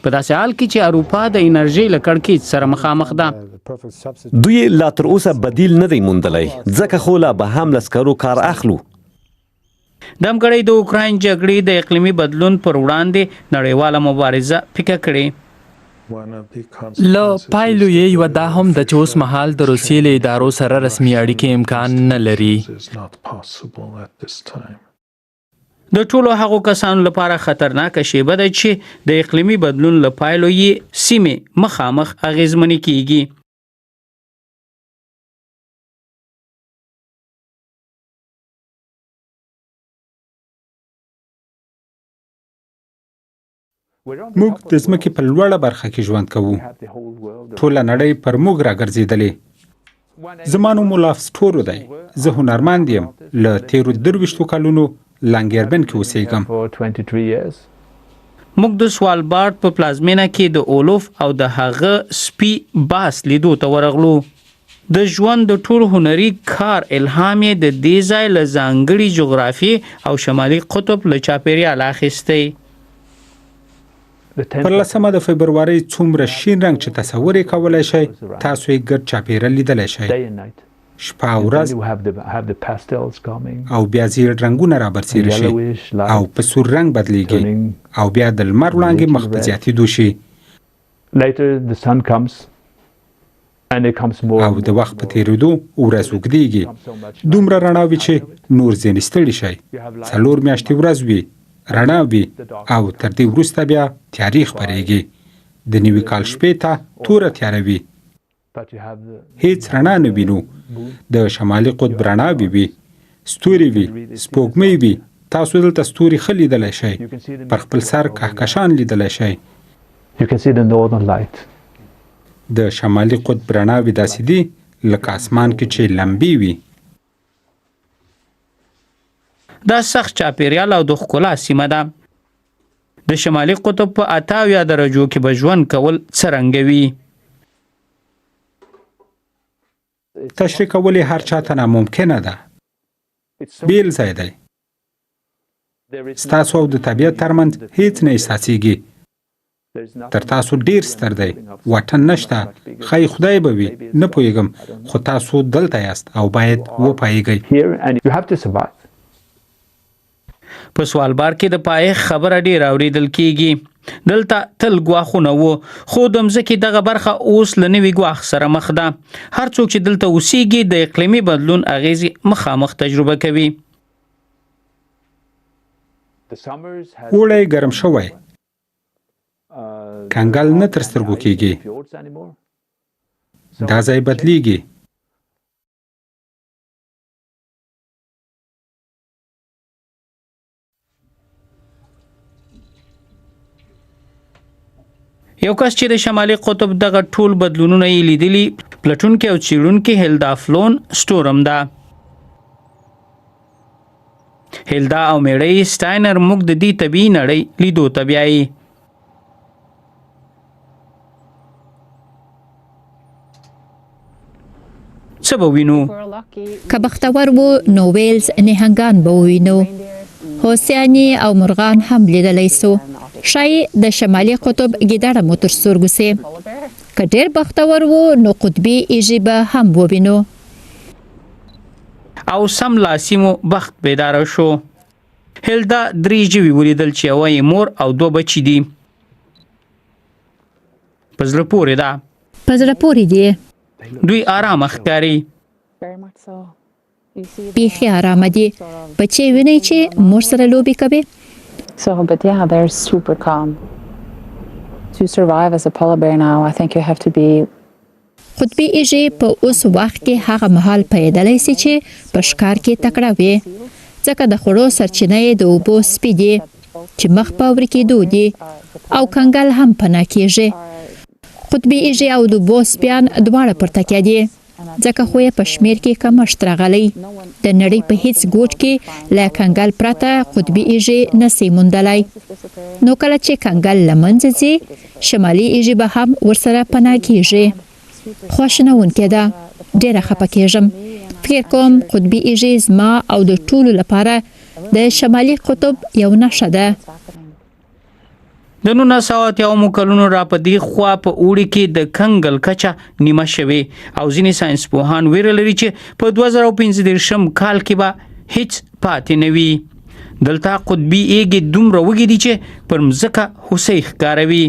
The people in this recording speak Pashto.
په داسې حال کې چې اروپا د انرژي له کړکېچ سره مخامخ ده. دوی لا تر اوسه بدیل نه دی موندلی، ځکه خو لا به هم له سکرو کار اخلو. دمګړۍ د اوکراین جګړې د اقلیمي بدلون پر وړاندې نړیواله مبارزه پیکه کړې. له پایلو یې یوه دا هم ده چې اوس مهال د روسیې له ادارو سره رسمي اړیکې امکان نه لري. د ټولو هغو کسانو لپاره خطرناکه شیبه ده چې د اقلیمي بدلون له پایلو یې سیمې مخامخ اغیزمنې کیږي. موږ د ځمکې په لوړه برخه کې ژوند کوو. ټوله نړۍ پر موږ راګرځېدلې. زما نوم اولاف سټورو دی. زه هنرمند یم. له تیرو 23 کلونو لانګیربن کې اوسېږم. موږ د سوالبارد په پلازمینه کې د اولوف او د هغه سپي باس لیدو ته ورغلو. د ژوند د ټول هنري کار الهام یې د دې ځای له ځانګړي جغرافیې او شمالي قطب له چاپېریال اخیستی. پر 10 د فبرورۍ څومره شین رنګ چې تصور یې کولی شئ، تاسو یې ګرد چاپېره لیدلی شئ. شپه او ورځ او بیا زیړ رنګونه رابرسېره شي او په سور رنګ بدلیږي او بیا د لمر وړانګې مخ په زیاتېدو شي او د وخت په تېرېدو ورځ اوږدېږي. دومره رڼا وي چې نور ځینې ستړي شئ. 4 میاشتې ورځ وي، رڼا وي او تر دې وروسته بیا تیارې خپرېږي. د نوي کال شپې ته توره تیاره وي، هیڅ رڼا نه وینو. د شمالي قطب رڼاوې وي، ستوري وي، سپوږمۍ وي. تاسو دلته ستوري ښه لیدلی شئ، پر خپل سر کهکشان لیدلی شئ. د شمالي قطب رڼاوې داسې دي لکه اسمان کې چې لمبې وي. دا سخت چاپېریال او د ښکلا سیمه ده. د شمالي قطب په 88 درجو کې به ژوند کول څرنګه وي؟ تشریح کول یې هر چاته ناممکنه ده. بیل ځای دی. ستاسو او د طبیعت ترمنځ هیڅ نه احساسېږي. تر تاسو ډیر ستر دی. واټن نشته. ښایي خدای به وي، نه پوهېږم، خو تاسو دلته یاست او باید وپایېږئ. په سوالبار کې د پایښت خبره ډېره اورېدل کېږي. دلته تل ګواښونه وو، خو د مځکې دغه برخه اوس له نوي ګواښ سره مخ ده. هر څوک چې دلته اوسېږي د اقلیمي بدلون اغېزې مخامخ تجربه کوي. اوړی ګرم شوی، کنګل نه تر سترګو کېږي. دا ځای بدلیږي. یو کس چې د شمالي قطب دغه ټول بدلونونه یې لیدلي پلټونکی او څېړونکی هیلدا فلون سټورم ده. هیلدا او میړی سټاینر موږ د دې طبیعي نړۍ لیدو ته بیایي. څه به وینو؟ که بختور وو نو ویلز نهنګان به ووینو. هوسیانې او مرغان هم لیدلی سو. شاید د شمالي قطب ګیدړه مو تر سترګو سي. که ډېر بختور وو نو قطبي ایږې به هم ووینو. او سم لاسي مو بخت بیداره شو. هیلدا 3 ژوي ولیدل چې یوه یې مور او 2 بچي دي. په زړه پورې ده. په زړه پورې دي. دوی آرامه ښکاري. بیخي آرامه دي. بچې وینئ چې مور سره لوبې کوي. So, but yeah, they're super calm. To survive as a polar bear now, I think you have to be... قطبي ایږې په اوس وخت کې هغه مهال پیدلی سي چې په ښکار کې تکړه وي. ځکه د خوړو سرچینه یې د اوبو سپي دي چې مخ په ورکېدو دي او کنګل هم پناه کېږي. قطبي ایږې او د اوبو سپیان دواړه پر تکیه دي. ځکه خو یې په شمېر کې کمښت راغلی. د نړۍ په هیڅ ګوټ کې له کنګل پرته قطبي ایږې نسي موندلی. نو کله چې کنګل له منځه ځي، شمالي ایږې به هم ورسره پناه کېږي. خواشینونکې ده. ډېره خفه کېږم. فکر کوم قطبي ایږې زما او د ټولو لپاره د شمالي قطب یو نښه ده. د 1980 کلونو را په دې خوا په اوړي کې د کنګل کچه نیمه شوي او ځینې ساينس پوهان ویره لري چې په 2015 کال کې به هیڅ پاتې نه وي. دلته قطبي ایږې دومره وږي دي چې پر مځکه هوسۍ ښکاروي.